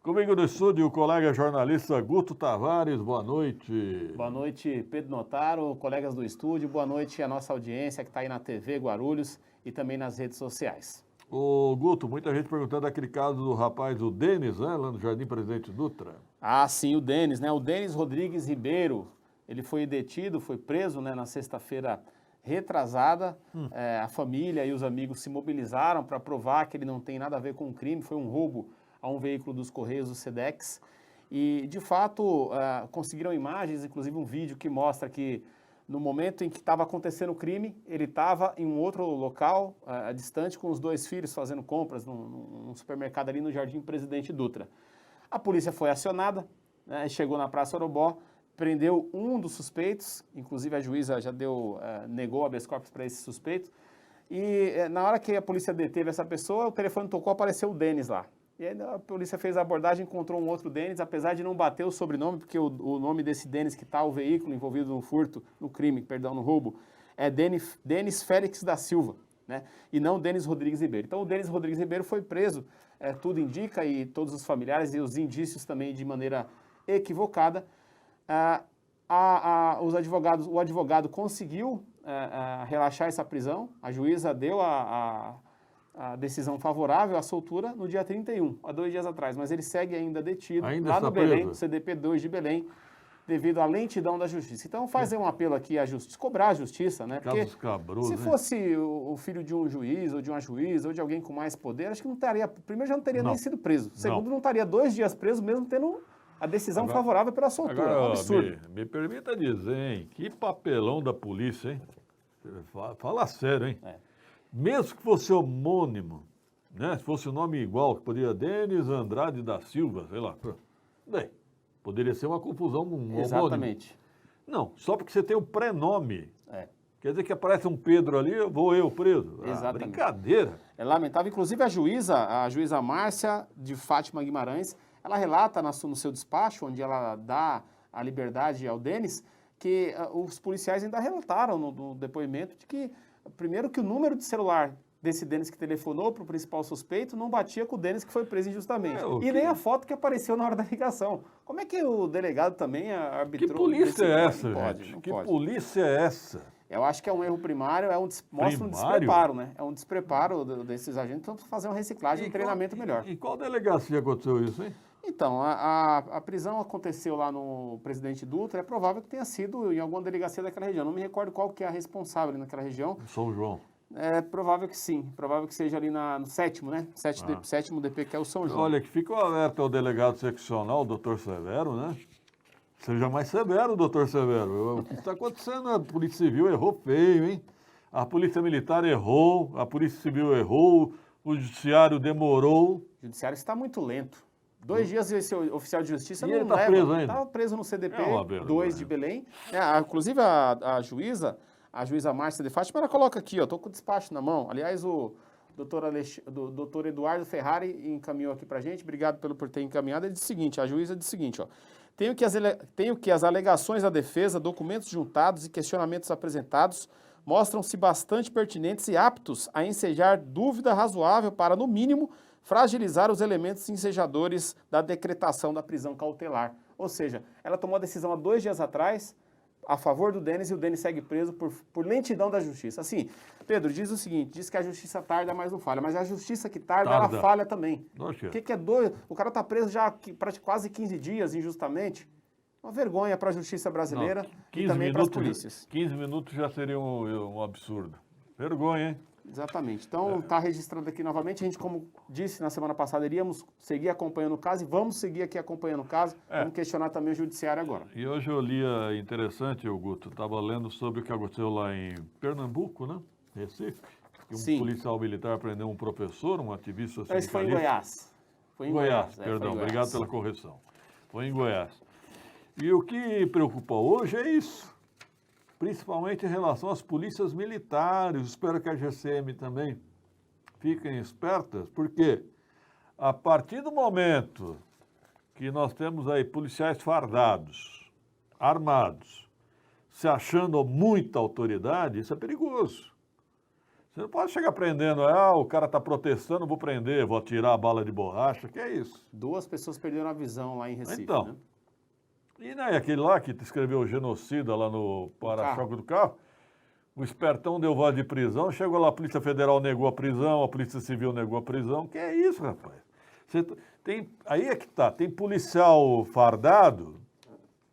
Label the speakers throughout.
Speaker 1: Comigo no estúdio, o colega jornalista Guto Tavares. Boa noite.
Speaker 2: Boa noite, Pedro Notaro, colegas do estúdio. Boa noite à nossa audiência que está aí na TV Guarulhos e também nas redes sociais.
Speaker 1: Ô, Guto, muita gente perguntando aquele caso do rapaz, o Denis, né, lá no Jardim Presidente Dutra.
Speaker 2: Ah, sim, o Denis, né? O Denis Rodrigues Ribeiro, ele foi detido, foi preso, né, na sexta-feira retrasada. A família e os amigos se mobilizaram para provar que ele não tem nada a ver com o crime. Foi um roubo a um veículo dos Correios do Sedex. E, de fato, conseguiram imagens, inclusive um vídeo que mostra que no momento em que estava acontecendo o crime, ele estava em um outro local, distante, com os dois filhos, fazendo compras num supermercado ali no Jardim Presidente Dutra. A polícia foi acionada, né, chegou na Praça Orobó, prendeu um dos suspeitos, inclusive a juíza já negou habeas corpus para esse suspeito, e na hora que a polícia deteve essa pessoa, o telefone tocou, apareceu o Denis lá. E aí a polícia fez a abordagem, encontrou um outro Denis, apesar de não bater o sobrenome, porque o nome desse Denis que está o veículo envolvido no furto, no roubo, é Denis Félix da Silva, né? E não Denis Rodrigues Ribeiro. Então o Denis Rodrigues Ribeiro foi preso, tudo indica, e todos os familiares e os indícios também de maneira equivocada. O advogado conseguiu relaxar essa prisão, a juíza deu a decisão favorável à soltura no dia 31, há 2 dias atrás, mas ele segue ainda detido lá no Belém, no CDP 2 de Belém, devido à lentidão da justiça. Então fazer um apelo aqui à justiça, cobrar a justiça, né? Porque se fosse o filho de um juiz, ou de uma juíza, ou de alguém com mais poder, acho que não estaria, primeiro já não teria nem sido preso, segundo não estaria 2 dias preso, mesmo tendo a decisão favorável pela soltura.
Speaker 1: Agora,
Speaker 2: é um absurdo.
Speaker 1: Me permita dizer, hein, que papelão da polícia, hein? Fala sério, hein? Mesmo que fosse homônimo, né? Se fosse o nome igual, que poderia Denis Andrade da Silva, sei lá. Bem, poderia ser uma confusão, um
Speaker 2: Exatamente.
Speaker 1: homônimo. Não, só porque você tem o prenome. Quer dizer que aparece um Pedro ali, vou eu preso.
Speaker 2: Exatamente.
Speaker 1: Brincadeira.
Speaker 2: É lamentável. Inclusive a juíza Márcia de Fátima Guimarães, ela relata no seu despacho, onde ela dá a liberdade ao Denis, que os policiais ainda relataram no depoimento de que, primeiro, que o número de celular desse Denis que telefonou para o principal suspeito não batia com o Denis que foi preso injustamente. E nem a foto que apareceu na hora da ligação. Como é que o delegado também arbitrou?
Speaker 1: Que polícia é essa, gente?
Speaker 2: Não
Speaker 1: que
Speaker 2: pode.
Speaker 1: Polícia é essa?
Speaker 2: Eu acho que é um erro primário, mostra um despreparo, né? É um despreparo desses agentes, então fazer uma reciclagem, um treinamento melhor.
Speaker 1: E qual delegacia aconteceu isso, hein?
Speaker 2: Então, a prisão aconteceu lá no Presidente Dutra, é provável que tenha sido em alguma delegacia daquela região. Não me recordo qual que é a responsável naquela região.
Speaker 1: São João.
Speaker 2: É provável que sim, provável que seja ali no sétimo, né? Sétimo DP, que é o São João.
Speaker 1: Olha, que fica o alerta ao delegado seccional, doutor Severo, né? Seja mais severo, doutor Severo. O que está acontecendo? A Polícia Civil errou feio, hein? A Polícia Militar errou, a Polícia Civil errou, o Judiciário demorou.
Speaker 2: O Judiciário está muito lento. 2 dias esse oficial de justiça
Speaker 1: e
Speaker 2: não
Speaker 1: ele está
Speaker 2: leva.
Speaker 1: preso ainda?
Speaker 2: Estava preso no CDP 2 de Belém. Inclusive a juíza Márcia de Fátima, ela coloca aqui, ó, estou com o despacho na mão. Aliás, o doutor Eduardo Ferrari encaminhou aqui para a gente, obrigado por ter encaminhado. Ele diz o seguinte, a juíza diz o seguinte, ó, tenho que as alegações da defesa, documentos juntados e questionamentos apresentados mostram-se bastante pertinentes e aptos a ensejar dúvida razoável para, no mínimo, fragilizar os elementos ensejadores da decretação da prisão cautelar. Ou seja, ela tomou a decisão há 2 dias atrás a favor do Denis e o Denis segue preso por lentidão da justiça. Assim, Pedro, diz o seguinte, diz que a justiça tarda, mas não falha. Mas a justiça que tarda, ela falha também. O que é doido? O cara está preso já para quase 15 dias injustamente. Uma vergonha para a justiça brasileira e também para as polícias.
Speaker 1: 15 minutos já seria um absurdo. Vergonha, hein?
Speaker 2: Exatamente. Então, está registrado aqui novamente. A gente, como disse na semana passada, iríamos seguir acompanhando o caso e vamos seguir aqui acompanhando o caso. Vamos questionar também o judiciário agora.
Speaker 1: E hoje eu li interessante, Guto, estava lendo sobre o que aconteceu lá em Pernambuco, né? Recife. Que um policial militar prendeu um professor, um ativista sindicalista.
Speaker 2: Esse foi em Goiás.
Speaker 1: Foi em Goiás, perdão. Obrigado pela correção. Foi em Goiás. E o que preocupa hoje é isso. Principalmente em relação às polícias militares. Espero que a GCM também fiquem espertas, porque a partir do momento que nós temos aí policiais fardados, armados, se achando muita autoridade, isso é perigoso. Você não pode chegar prendendo, o cara está protestando, vou prender, vou atirar a bala de borracha, que é isso?
Speaker 2: 2 pessoas perderam a visão lá em Recife,
Speaker 1: Então,
Speaker 2: né?
Speaker 1: E né, aquele lá que escreveu genocida lá no para-choque do carro, o espertão deu voz de prisão, chegou lá, a Polícia Federal negou a prisão, a Polícia Civil negou a prisão. Que é isso, rapaz? Aí é que tá, tem policial fardado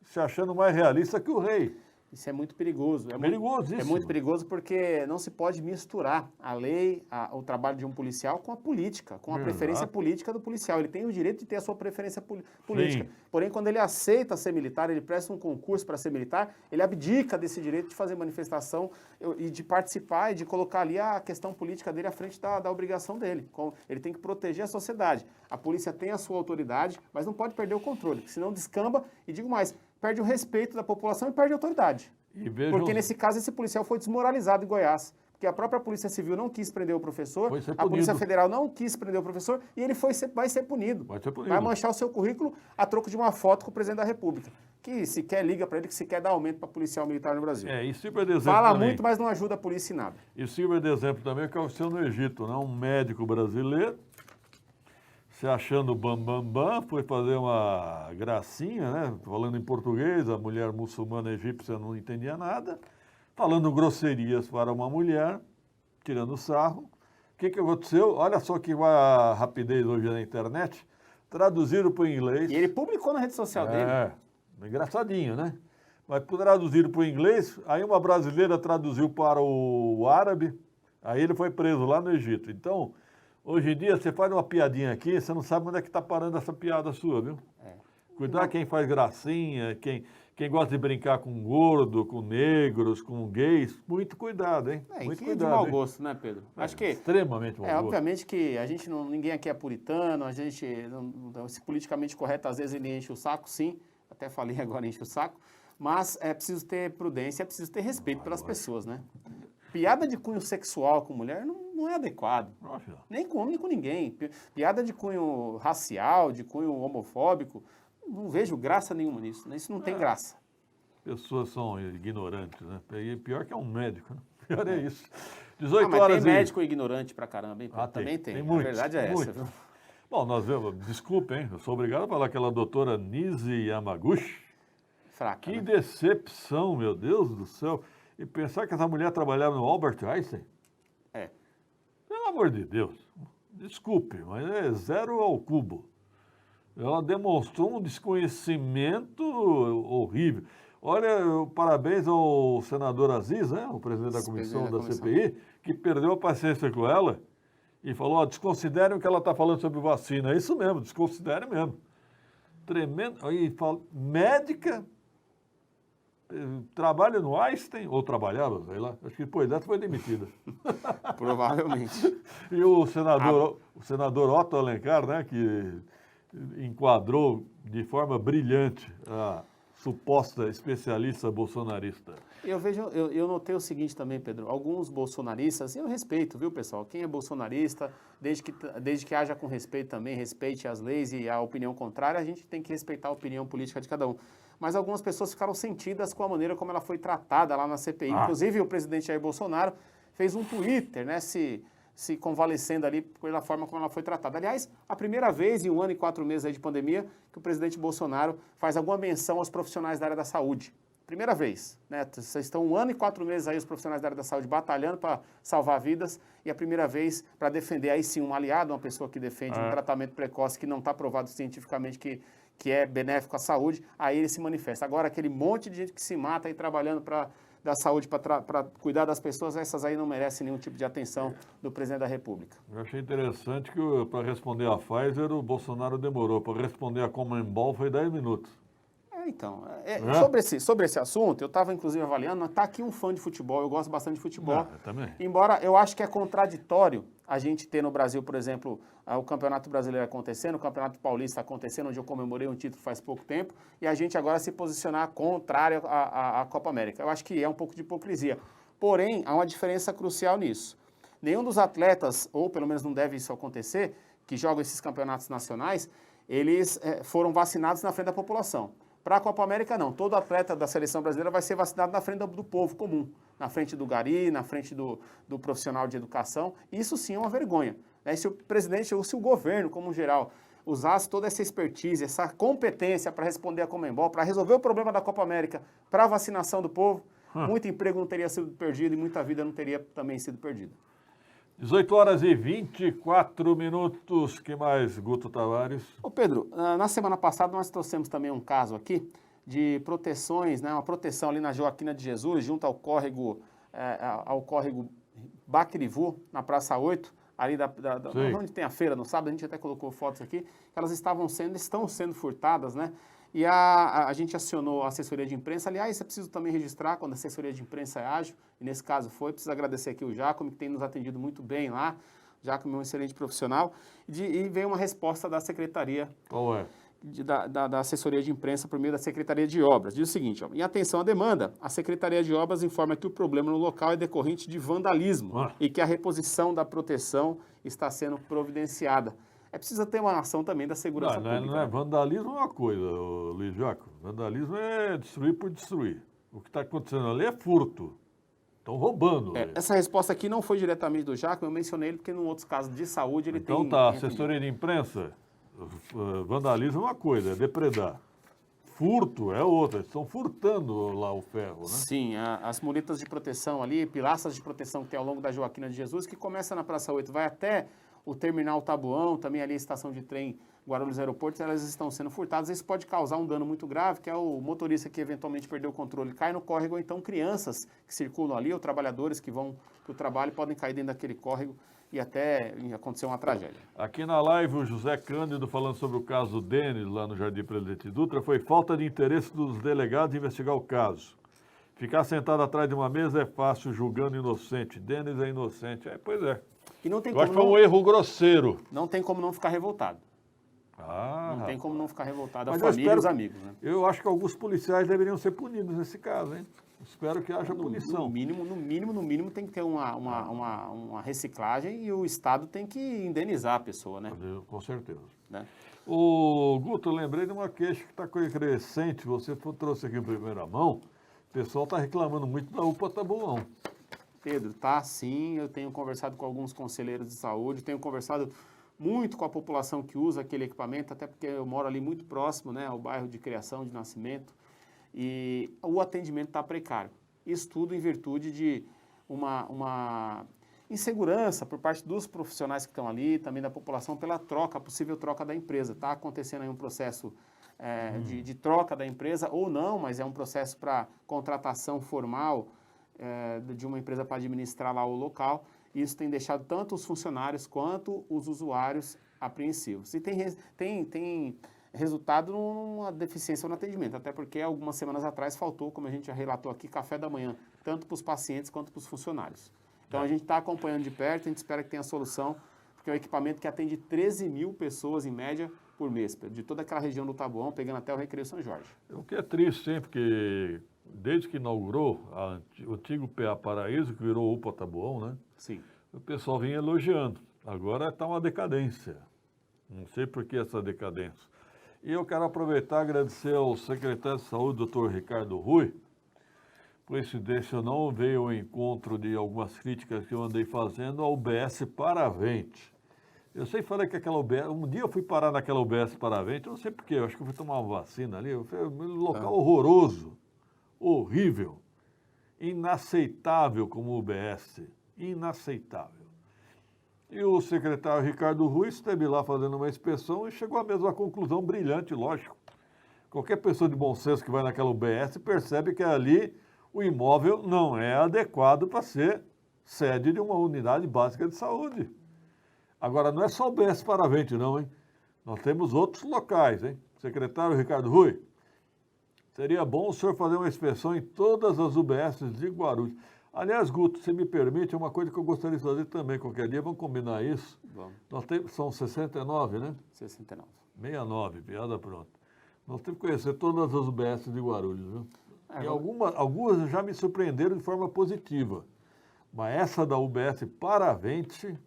Speaker 1: se achando mais realista que o rei.
Speaker 2: Isso é muito perigoso.
Speaker 1: Perigosíssimo.
Speaker 2: É muito perigoso porque não se pode misturar a lei, o trabalho de um policial com a política, com a preferência política do policial. Ele tem o direito de ter a sua preferência política.
Speaker 1: Sim.
Speaker 2: Porém, quando ele aceita ser militar, ele presta um concurso para ser militar, ele abdica desse direito de fazer manifestação e de participar e de colocar ali a questão política dele à frente da obrigação dele. Ele tem que proteger a sociedade. A polícia tem a sua autoridade, mas não pode perder o controle, porque senão descamba e, digo mais, perde o respeito da população e perde a autoridade. Porque nesse caso esse policial foi desmoralizado em Goiás. Porque a própria Polícia Civil não quis prender o professor, a Polícia Federal não quis prender o professor e ele vai ser punido. Vai manchar o seu currículo a troco de uma foto com o presidente da República. Que sequer liga para ele, que sequer dá aumento para policial militar no Brasil.
Speaker 1: E sirva de exemplo
Speaker 2: Fala
Speaker 1: também.
Speaker 2: muito, mas não ajuda a polícia em nada.
Speaker 1: E sirva de exemplo também o que aconteceu no Egito, né? Um médico brasileiro se achando bam, foi fazer uma gracinha, né? Falando em português, a mulher muçulmana egípcia não entendia nada, falando grosserias para uma mulher, tirando sarro. O que aconteceu? Olha só que a rapidez hoje na internet, traduziram para o inglês.
Speaker 2: E ele publicou na rede social dele.
Speaker 1: Engraçadinho, né? Mas traduziram para o inglês, aí uma brasileira traduziu para o árabe, aí ele foi preso lá no Egito. Então, hoje em dia, você faz uma piadinha aqui, você não sabe onde é que está parando essa piada sua, viu? Cuidado quem faz gracinha, quem gosta de brincar com gordo, com negros, com gays. Muito cuidado, hein?
Speaker 2: Muito cuidado, de mau gosto, né, Pedro? Acho que
Speaker 1: extremamente mau gosto.
Speaker 2: Obviamente que ninguém aqui é puritano, a gente, se politicamente correto, às vezes ele enche o saco, sim. Até falei agora, enche o saco. Mas é preciso ter prudência, é preciso ter respeito pelas pessoas, né? Piada de cunho sexual com mulher não é adequado. Nem com homem, nem com ninguém. Piada de cunho racial, de cunho homofóbico, não vejo graça nenhuma nisso. Isso não tem graça.
Speaker 1: Pessoas são ignorantes, né? E pior que é um médico, né? Pior é isso. 18
Speaker 2: mas
Speaker 1: horas
Speaker 2: tem médico ignorante pra caramba, hein?
Speaker 1: Também
Speaker 2: tem.
Speaker 1: Muitos,
Speaker 2: a verdade é essa, viu?
Speaker 1: Bom, nós vemos, desculpa, hein? Eu sou obrigado a falar aquela doutora Nise Yamaguchi.
Speaker 2: Fraca,
Speaker 1: Que
Speaker 2: né?
Speaker 1: decepção, meu Deus do céu. E pensar que essa mulher trabalhava no Albert Einstein? Pelo amor de Deus. Desculpe, mas é 0 ao cubo. Ela demonstrou um desconhecimento horrível. Olha, parabéns ao senador Aziz, né, o presidente da comissão da CPI, que perdeu a paciência com ela e falou, desconsiderem o que ela está falando sobre vacina. É isso mesmo, desconsiderem mesmo. Tremendo. Aí fala, médica, trabalha no Einstein, ou trabalhava, sei lá, acho que depois dessa foi demitida.
Speaker 2: Provavelmente.
Speaker 1: E o senador Otto Alencar, né, que enquadrou de forma brilhante a suposta especialista bolsonarista.
Speaker 2: Eu notei o seguinte também, Pedro, alguns bolsonaristas, e eu respeito, viu, pessoal, quem é bolsonarista, desde que haja com respeito também, respeite as leis e a opinião contrária, a gente tem que respeitar a opinião política de cada um. Mas algumas pessoas ficaram sentidas com a maneira como ela foi tratada lá na CPI. Inclusive, o presidente Jair Bolsonaro fez um Twitter, né, se convalescendo ali pela forma como ela foi tratada. Aliás, a primeira vez em 1 ano e 4 meses aí de pandemia que o presidente Bolsonaro faz alguma menção aos profissionais da área da saúde. Primeira vez, né? Vocês estão 1 ano e 4 meses aí, os profissionais da área da saúde batalhando para salvar vidas, e a primeira vez para defender aí sim um aliado, uma pessoa que defende um tratamento precoce que não está provado cientificamente que é benéfico à saúde, aí ele se manifesta. Agora, aquele monte de gente que se mata aí trabalhando da saúde para cuidar das pessoas, essas aí não merecem nenhum tipo de atenção do presidente da República.
Speaker 1: Eu achei interessante que para responder a Pfizer, o Bolsonaro demorou. Para responder a Comembol foi 10 minutos.
Speaker 2: Então, sobre esse assunto, eu estava inclusive avaliando, está aqui um fã de futebol, eu gosto bastante de futebol.
Speaker 1: Eu também.
Speaker 2: Embora eu acho que é contraditório a gente ter no Brasil, por exemplo, o Campeonato Brasileiro acontecendo, o Campeonato Paulista acontecendo, onde eu comemorei um título faz pouco tempo, e a gente agora se posicionar contrário à Copa América. Eu acho que é um pouco de hipocrisia. Porém, há uma diferença crucial nisso. Nenhum dos atletas, ou pelo menos não deve isso acontecer, que jogam esses campeonatos nacionais, eles foram vacinados na frente da população. Para a Copa América, não. Todo atleta da seleção brasileira vai ser vacinado na frente do povo comum. na frente do gari, na frente do profissional de educação. Isso sim é uma vergonha. Né? Se o presidente ou se o governo, como geral, usasse toda essa expertise, essa competência para responder a Conmebol, para resolver o problema da Copa América, para a vacinação do povo, muito emprego não teria sido perdido e muita vida não teria também sido perdida.
Speaker 1: 18 horas e 24 minutos. Que mais, Guto Tavares?
Speaker 2: Ô Pedro, na semana passada nós trouxemos também um caso aqui de proteções, né, uma proteção ali na Joaquina de Jesus, junto ao córrego Bacrivu, na Praça 8, ali onde tem a feira no sábado, a gente até colocou fotos aqui, elas estão sendo furtadas, né? E a gente acionou a assessoria de imprensa. Aliás, é preciso também registrar quando a assessoria de imprensa é ágil, e nesse caso foi. Preciso agradecer aqui o Giacomo, que tem nos atendido muito bem lá. O Giacomo é um excelente profissional. E veio uma resposta da secretaria.
Speaker 1: Qual é?
Speaker 2: Da assessoria de imprensa por meio da Secretaria de Obras. Diz o seguinte, ó, em atenção à demanda, a Secretaria de Obras informa que o problema no local é decorrente de vandalismo e que a reposição da proteção está sendo providenciada. É preciso ter uma ação também da segurança pública.
Speaker 1: Não é vandalismo é uma coisa, Luiz Jaco. Vandalismo é destruir por destruir. O que está acontecendo ali é furto. Estão roubando.
Speaker 2: Essa resposta aqui não foi diretamente do Jaco, eu mencionei ele porque em outros casos de saúde ele tem...
Speaker 1: Então tá, assessoria de imprensa, vandalismo é uma coisa, é depredar. Furto é outra, estão furtando lá o ferro, né?
Speaker 2: Sim, as muretas de proteção ali, pilastras de proteção que tem ao longo da Joaquina de Jesus, que começa na Praça 8, vai até o terminal Taboão, também ali a estação de trem Guarulhos Aeroporto, elas estão sendo furtadas. Isso pode causar um dano muito grave, que é o motorista que eventualmente perdeu o controle, cai no córrego, ou então crianças que circulam ali, ou trabalhadores que vão para o trabalho, podem cair dentro daquele córrego e até acontecer uma tragédia.
Speaker 1: Aqui na live, o José Cândido falando sobre o caso Denis, lá no Jardim Presidente Dutra, foi falta de interesse dos delegados em investigar o caso. Ficar sentado atrás de uma mesa é fácil, julgando inocente. Denis é inocente. Pois é.
Speaker 2: E não tem
Speaker 1: Eu acho que foi um erro grosseiro.
Speaker 2: Não tem como não ficar revoltado. Não tem como não ficar revoltado. A família e os amigos, né?
Speaker 1: Eu acho que alguns policiais deveriam ser punidos nesse caso, hein? Espero que haja punição.
Speaker 2: No mínimo tem que ter uma reciclagem e o Estado tem que indenizar a pessoa, né?
Speaker 1: Com certeza.
Speaker 2: Né?
Speaker 1: Ô, Guto, eu lembrei de uma queixa que está crescente, você trouxe aqui em primeira mão. O pessoal está reclamando muito da UPA Taboão.
Speaker 2: Pedro, tá sim, eu tenho conversado com alguns conselheiros de saúde, tenho conversado muito com a população que usa aquele equipamento, até porque eu moro ali muito próximo, né, ao bairro de criação, de nascimento, e o atendimento está precário. Isso tudo em virtude de uma insegurança por parte dos profissionais que estão ali, também da população, pela possível troca da empresa. Está acontecendo aí um processo de troca da empresa, ou não, mas é um processo para contratação formal de uma empresa para administrar lá o local. Isso tem deixado tanto os funcionários quanto os usuários apreensivos. E tem resultado numa deficiência no atendimento, até porque algumas semanas atrás faltou, como a gente já relatou aqui, café da manhã, tanto para os pacientes quanto para os funcionários. Então a gente está acompanhando de perto, a gente espera que tenha solução, porque é um equipamento que atende 13 mil pessoas em média por mês, de toda aquela região do Taboão, pegando até o Recreio São Jorge.
Speaker 1: O que é triste, hein, porque desde que inaugurou o antigo PA Paraíso, que virou UPA Taboão, né?
Speaker 2: Sim.
Speaker 1: O pessoal vinha elogiando. Agora está uma decadência. Não sei por que essa decadência. E eu quero aproveitar e agradecer ao secretário de Saúde, Dr. Ricardo Rui. Coincidência ou não, veio ao encontro de algumas críticas que eu andei fazendo ao UBS Paravente. Eu sei falar que aquela UBS... Um dia eu fui parar naquela UBS Paravente, eu não sei porquê, eu acho que eu fui tomar uma vacina ali. Foi um local horroroso, horrível, inaceitável como UBS. Inaceitável. E o secretário Ricardo Rui esteve lá fazendo uma inspeção e chegou à mesma conclusão brilhante, lógico. Qualquer pessoa de bom senso que vai naquela UBS percebe que ali o imóvel não é adequado para ser sede de uma unidade básica de saúde. Agora, não é só o UBS Paravente, não, hein? Nós temos outros locais, hein? Secretário Ricardo Rui, seria bom o senhor fazer uma inspeção em todas as UBSs de Guarulhos. Aliás, Guto, se me permite, é uma coisa que eu gostaria de fazer também qualquer dia, vamos combinar isso.
Speaker 2: Vamos.
Speaker 1: Nós temos, são 69, né?
Speaker 2: 69.
Speaker 1: 69, piada pronta. Nós temos que conhecer todas as UBS de Guarulhos, viu? E algumas já me surpreenderam de forma positiva. Mas essa da UBS Paravente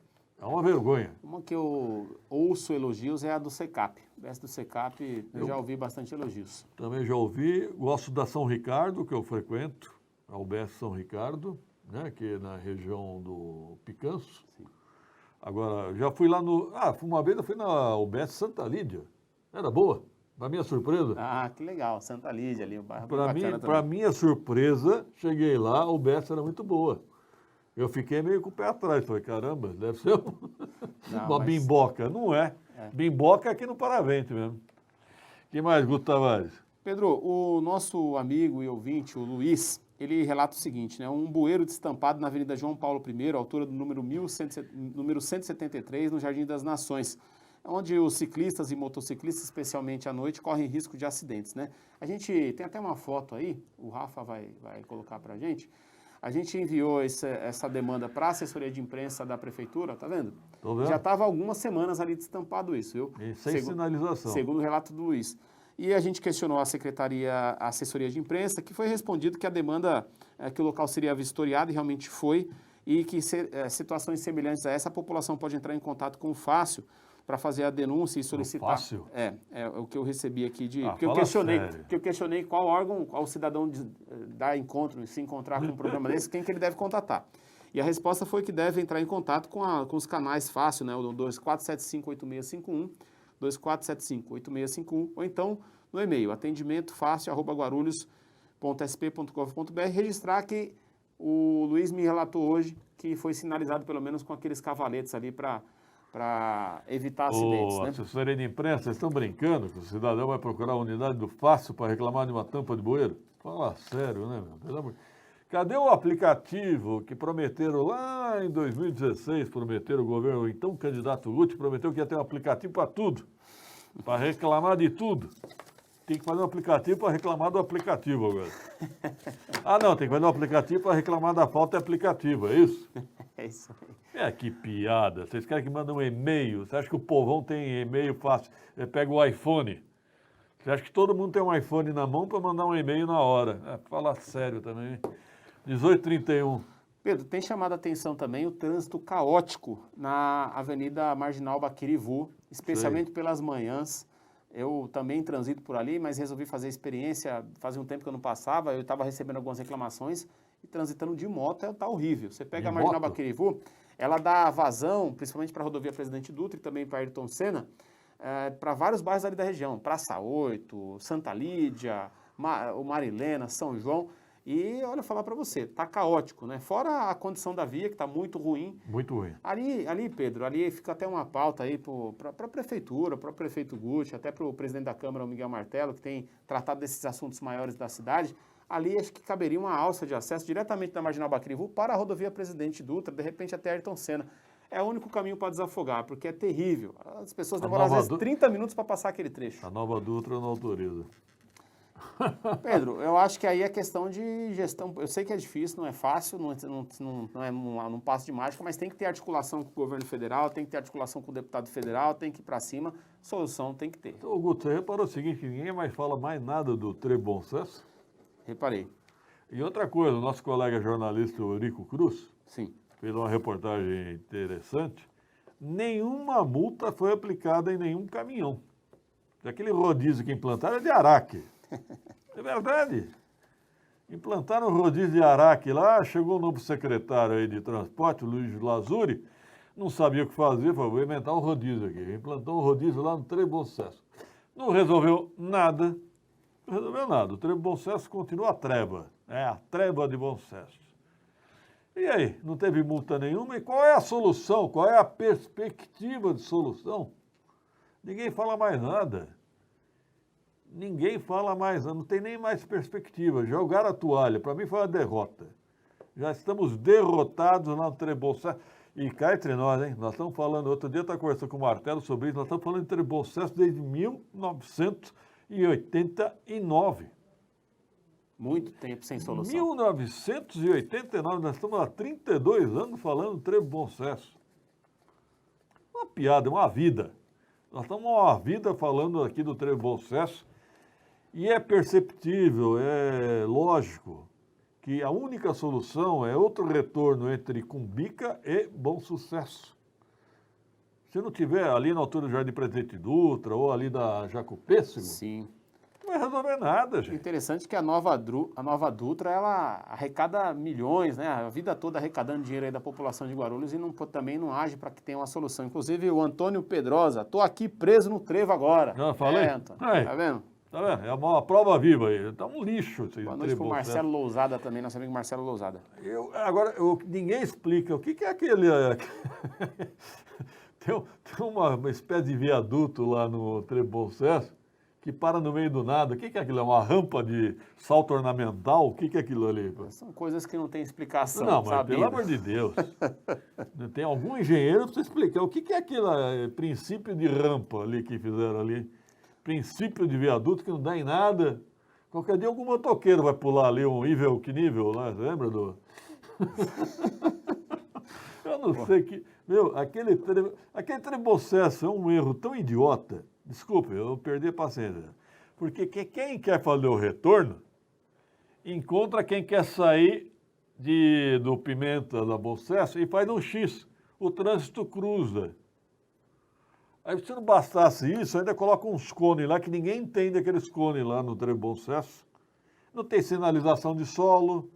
Speaker 1: é uma vergonha.
Speaker 2: Uma que eu ouço elogios é a do SECAP. Essa do SECAP eu já ouvi bastante elogios.
Speaker 1: Também já ouvi. Gosto da São Ricardo, que eu frequento. a UBS São Ricardo, né, que é na região do Picanço.
Speaker 2: Sim.
Speaker 1: Agora, já fui lá no... uma vez eu fui na UBS Santa Lídia. Era boa, para minha surpresa.
Speaker 2: Ah, que legal, Santa Lídia ali, um bairro bem
Speaker 1: Para
Speaker 2: bacana
Speaker 1: mim,
Speaker 2: também.
Speaker 1: para minha surpresa, cheguei lá, a UBS era muito boa. Eu fiquei meio com o pé atrás, falei, caramba, deve ser uma bimboca. Não é. Bimboca é aqui no Paravente mesmo. O que mais, Guto Tavares?
Speaker 2: Pedro, o nosso amigo e ouvinte, o Luiz, ele relata o seguinte, né? Um bueiro destampado na Avenida João Paulo I, altura do número 173, no Jardim das Nações, onde os ciclistas e motociclistas, especialmente à noite, correm risco de acidentes, né? A gente tem até uma foto aí, o Rafa vai colocar pra gente. A gente enviou essa demanda para a assessoria de imprensa da prefeitura, tá vendo?
Speaker 1: Tô vendo.
Speaker 2: Já estava algumas semanas ali destampado isso, viu?
Speaker 1: E sem sinalização.
Speaker 2: Segundo o relato do Luiz. E a gente questionou a assessoria de imprensa, que foi respondido que a demanda, que o local seria vistoriado, e realmente foi, e que situações semelhantes a essa, a população pode entrar em contato com o Fácil para fazer a denúncia e solicitar.
Speaker 1: Fácil?
Speaker 2: É o que eu recebi aqui de.
Speaker 1: Ah,
Speaker 2: porque eu questionei qual órgão, qual cidadão dá encontro, se encontrar com um programa desse, quem que ele deve contatar. E a resposta foi que deve entrar em contato com os canais Fácil, né? O 2475-8651, 2475-8651, ou então no e-mail atendimento-fácil@guarulhos.sp.gov.br, registrar que o Luiz me relatou hoje que foi sinalizado pelo menos com aqueles cavaletes ali para evitar acidentes, né?
Speaker 1: Assessoria de imprensa, vocês estão brincando que o cidadão vai procurar a unidade do Fácil para reclamar de uma tampa de bueiro? Fala sério, né, meu? Pelo amor... Cadê o aplicativo que prometeram lá em 2016, prometeram o governo, o então candidato Lute, prometeu que ia ter um aplicativo para tudo, para reclamar de tudo. Tem que fazer um aplicativo para reclamar do aplicativo agora. Não, tem que fazer um aplicativo para reclamar da falta de aplicativo, é isso?
Speaker 2: É isso aí.
Speaker 1: Que piada. Vocês querem que mandem um e-mail? Você acha que o povão tem e-mail fácil? Pega o iPhone. Você acha que todo mundo tem um iPhone na mão para mandar um e-mail na hora? Fala sério também. 18h31.
Speaker 2: Pedro, tem chamado a atenção também o trânsito caótico na Avenida Marginal Baquirivu, especialmente pelas manhãs. Eu também transito por ali, mas resolvi fazer a experiência, fazia um tempo que eu não passava, eu estava recebendo algumas reclamações e transitando de moto tá horrível. Você pega a Marginal Baquirivu, ela dá vazão, principalmente para a rodovia Presidente Dutra e também para Ayrton Senna, para vários bairros ali da região, Praça 8, Santa Lídia, o Marilena, São João. E olha, falar para você, tá caótico, né? Fora a condição da via, que tá muito ruim.
Speaker 1: Muito ruim.
Speaker 2: Ali, Pedro, ali fica até uma pauta aí para a prefeitura, para o prefeito Gucci, até para o presidente da Câmara, o Miguel Martello, que tem tratado desses assuntos maiores da cidade. Ali acho que caberia uma alça de acesso diretamente da Marginal Baquirivu para a rodovia Presidente Dutra, de repente até Ayrton Senna. É o único caminho para desafogar, porque é terrível. As pessoas demoram às vezes 30 minutos para passar aquele trecho.
Speaker 1: A nova Dutra não autoriza.
Speaker 2: Pedro, eu acho que aí é questão de gestão. Eu sei que é difícil, não é fácil, não passa de mágica, mas tem que ter articulação com o governo federal, tem que ter articulação com o deputado federal, tem que ir para cima. Solução tem que ter.
Speaker 1: Então, Guto, você reparou o seguinte, que ninguém mais fala mais nada do Trevo Bom Sucesso?
Speaker 2: Reparei.
Speaker 1: E outra coisa, o nosso colega jornalista Eurico Cruz
Speaker 2: Sim.
Speaker 1: fez uma reportagem interessante. Nenhuma multa foi aplicada em nenhum caminhão. Aquele rodízio que implantaram é de Araque. É verdade. Implantaram o rodízio de Araque lá, chegou o novo secretário aí de transporte, o Luiz Lazuri, não sabia o que fazer, falou, vou inventar um rodízio aqui. Implantou um rodízio lá no Trevo Bom Sucesso. Não resolveu nada. Não resolveu nada. O Trevo Bom Sucesso continua a treva. É a treva de Bom Sucesso. E aí, não teve multa nenhuma? E qual é a solução? Qual é a perspectiva de solução? Ninguém fala mais nada. Ninguém fala mais, não tem nem mais perspectiva. Jogaram a toalha, para mim foi uma derrota. Já estamos derrotados lá no Trevo Bom Sucesso. E cá entre nós, hein? Nós estamos falando, outro dia eu estava conversando com o Martelo sobre isso, nós estamos falando de Trevo Bom Sucesso desde 1989.
Speaker 2: Muito tempo sem solução.
Speaker 1: 1989, nós estamos há 32 anos falando de Trevo Bom Sucesso. Uma piada, uma vida. Nós estamos uma vida falando aqui do Trevo Bom Sucesso. E é perceptível, é lógico, que a única solução é outro retorno entre Cumbica e Bom Sucesso. Se não tiver ali na altura do Jardim Presidente Dutra ou ali da Jacopêssego,
Speaker 2: Sim.
Speaker 1: vai resolver nada, gente.
Speaker 2: Interessante que a nova Dutra, ela arrecada milhões, né? A vida toda arrecadando dinheiro aí da população de Guarulhos e também não age para que tenha uma solução. Inclusive o Antônio Pedrosa, tô aqui preso no trevo agora.
Speaker 1: Já falei?
Speaker 2: Antônio,
Speaker 1: Aí.
Speaker 2: tá vendo?
Speaker 1: Tá vendo? É uma prova viva aí. Tá um lixo esse
Speaker 2: Boa noite pro Marcelo Lousada também, nosso amigo Marcelo Lousada.
Speaker 1: Ninguém explica o que é aquele... tem uma espécie de viaduto lá no Trevo Bom Sucesso que para no meio do nada. O que é aquilo? É uma rampa de salto ornamental? O que é aquilo ali?
Speaker 2: São coisas que não tem explicação,
Speaker 1: Não, mas
Speaker 2: sabe?
Speaker 1: pelo amor de Deus. Tem algum engenheiro para explicar o que é aquele princípio de rampa ali que fizeram ali. Princípio de viaduto que não dá em nada. Qualquer dia algum motoqueiro vai pular ali um nível, que nível lá, lembra do... Eu não sei que... Meu, aquele Trebocesso é um erro tão idiota. Desculpe, eu perdi a paciência. Porque quem quer fazer o retorno, encontra quem quer sair do Pimenta da Bom Sucesso e faz um X. O trânsito cruza. Aí se não bastasse isso, ainda coloca uns cones lá, que ninguém entende aqueles cones lá no Trevo Bom Sucesso. Não tem sinalização de solo.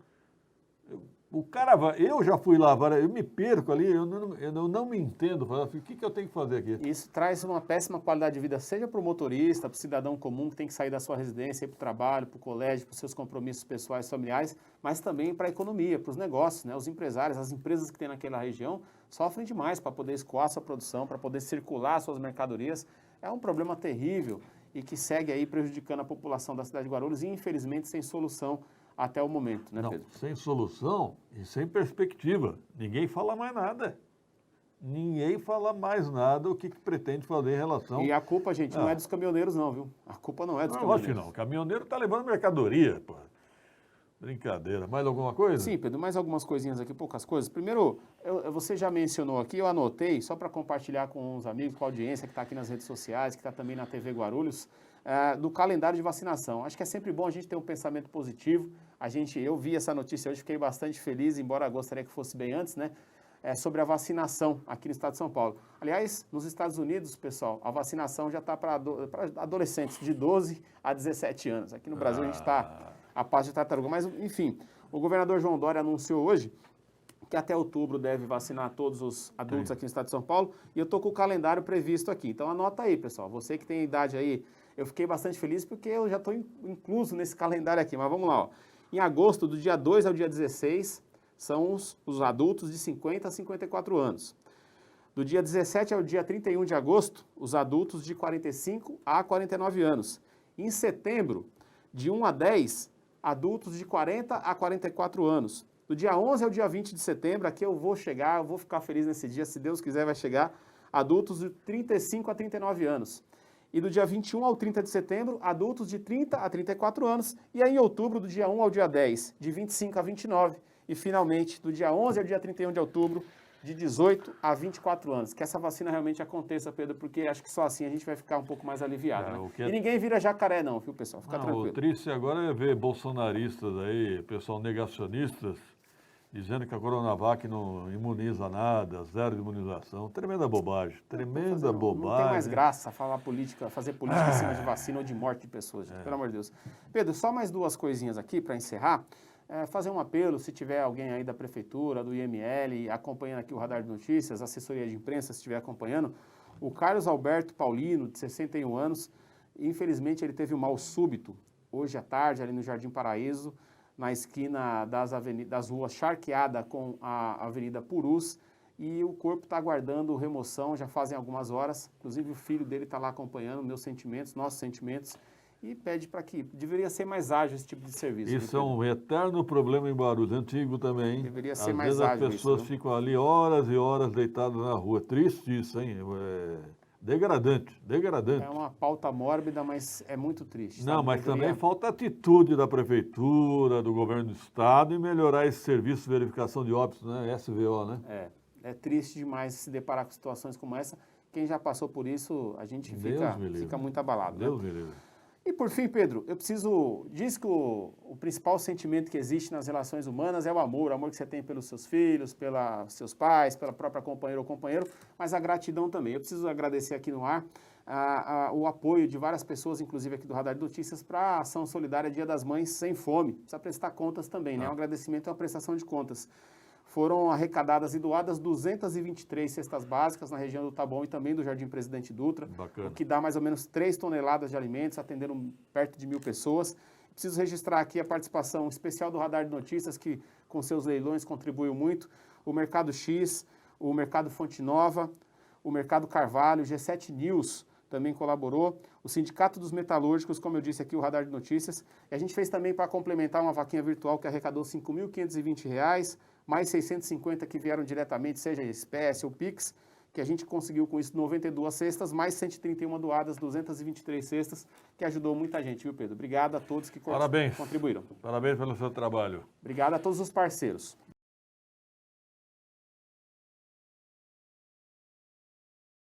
Speaker 1: O cara vai... Eu já fui lá, eu me perco ali, eu não me entendo. O que eu tenho que fazer aqui?
Speaker 2: Isso traz uma péssima qualidade de vida, seja para o motorista, para o cidadão comum que tem que sair da sua residência, ir para o trabalho, para o colégio, para os seus compromissos pessoais, familiares, mas também para a economia, para os negócios, né? Os empresários, as empresas que tem naquela região sofrem demais para poder escoar sua produção, para poder circular suas mercadorias. É um problema terrível e que segue aí prejudicando a população da cidade de Guarulhos e, infelizmente, sem solução até o momento, né, Pedro?
Speaker 1: Sem solução e sem perspectiva. Ninguém fala mais nada. Ninguém fala mais nada o que pretende fazer em relação...
Speaker 2: E a culpa, gente, não é dos caminhoneiros, não, viu? A culpa não é dos caminhoneiros.
Speaker 1: Lógico que não. O caminhoneiro está levando mercadoria, pô. Brincadeira. Mais alguma coisa?
Speaker 2: Sim, Pedro, mais algumas coisinhas aqui, poucas coisas. Primeiro, você já mencionou aqui, eu anotei, só para compartilhar com os amigos, com a audiência que está aqui nas redes sociais, que está também na TV Guarulhos, do calendário de vacinação. Acho que é sempre bom a gente ter um pensamento positivo. Eu vi essa notícia hoje, fiquei bastante feliz, embora gostaria que fosse bem antes, né? Sobre a vacinação aqui no estado de São Paulo. Aliás, nos Estados Unidos, pessoal, a vacinação já está para adolescentes de 12 a 17 anos. Aqui no Brasil a gente está a parte de tartaruga. Mas, enfim, o governador João Dória anunciou hoje que até outubro deve vacinar todos os adultos aqui no estado de São Paulo. E eu estou com o calendário previsto aqui. Então anota aí, pessoal. Você que tem idade aí, eu fiquei bastante feliz porque eu já estou incluso nesse calendário aqui. Mas vamos lá, ó. Em agosto, do dia 2 ao dia 16, são os adultos de 50 a 54 anos. Do dia 17 ao dia 31 de agosto, os adultos de 45 a 49 anos. Em setembro, de 1 a 10, adultos de 40 a 44 anos. Do dia 11 ao dia 20 de setembro, aqui eu vou ficar feliz nesse dia, se Deus quiser vai chegar, adultos de 35 a 39 anos. E do dia 21 ao 30 de setembro, adultos de 30 a 34 anos. E aí em outubro, do dia 1 ao dia 10, de 25 a 29. E finalmente, do dia 11 ao dia 31 de outubro, de 18 a 24 anos. Que essa vacina realmente aconteça, Pedro, porque acho que só assim a gente vai ficar um pouco mais aliviado. Né? E ninguém vira jacaré não, viu, pessoal? Fica tranquilo.
Speaker 1: O triste agora é ver bolsonaristas aí, pessoal negacionistas, dizendo que a Coronavac não imuniza nada, zero de imunização. Tremenda bobagem, tremenda bobagem.
Speaker 2: Não tem mais graça fazer política em cima de vacina ou de morte de pessoas, gente, pelo amor de Deus. Pedro, só mais duas coisinhas aqui para encerrar. Fazer um apelo, se tiver alguém aí da Prefeitura, do IML, acompanhando aqui o Radar de Notícias, assessoria de imprensa, se estiver acompanhando, o Carlos Alberto Paulino, de 61 anos, infelizmente ele teve um mal súbito, hoje à tarde, ali no Jardim Paraíso, na esquina das ruas Charqueada com a Avenida Purus, e o corpo está aguardando remoção, já fazem algumas horas, inclusive o filho dele está lá acompanhando, nossos sentimentos, e pede para que deveria ser mais ágil esse tipo de serviço.
Speaker 1: Isso é um eterno problema em Guarulhos, antigo também.
Speaker 2: Deveria ser mais ágil. Às
Speaker 1: vezes as pessoas ficam ali horas e horas deitadas na rua. Triste isso, hein? Degradante.
Speaker 2: É uma pauta mórbida, mas é muito triste.
Speaker 1: Não, mas também falta atitude da Prefeitura, do Governo do Estado em melhorar esse serviço de verificação de óbitos, né? SVO, né?
Speaker 2: É triste demais se deparar com situações como essa. Quem já passou por isso, a gente fica muito abalado.
Speaker 1: Deus me livre.
Speaker 2: E por fim, Pedro, diz que o principal sentimento que existe nas relações humanas é o amor que você tem pelos seus filhos, pelos seus pais, pela própria companheira ou companheiro, mas a gratidão também. Eu preciso agradecer aqui no ar o apoio de várias pessoas, inclusive aqui do Radar de Notícias, para a ação solidária Dia das Mães Sem Fome. Precisa prestar contas também, né? Um agradecimento é uma prestação de contas. Foram arrecadadas e doadas 223 cestas básicas na região do Taboão e também do Jardim Presidente Dutra,
Speaker 1: Bacana.
Speaker 2: o que dá mais ou menos 3 toneladas de alimentos, atenderam perto de 1.000 pessoas. Preciso registrar aqui a participação especial do Radar de Notícias, que com seus leilões contribuiu muito, o Mercado X, o Mercado Fonte Nova, o Mercado Carvalho, o G7 News também colaborou, o Sindicato dos Metalúrgicos, como eu disse aqui, o Radar de Notícias, e a gente fez também para complementar uma vaquinha virtual que arrecadou R$ 5.520, mais 650 que vieram diretamente, seja em espécie ou Pix, que a gente conseguiu com isso 92 cestas, mais 131 doadas, 223 cestas, que ajudou muita gente, viu, Pedro? Obrigado a todos que contribuíram.
Speaker 1: Parabéns pelo seu trabalho.
Speaker 2: Obrigado a todos os parceiros.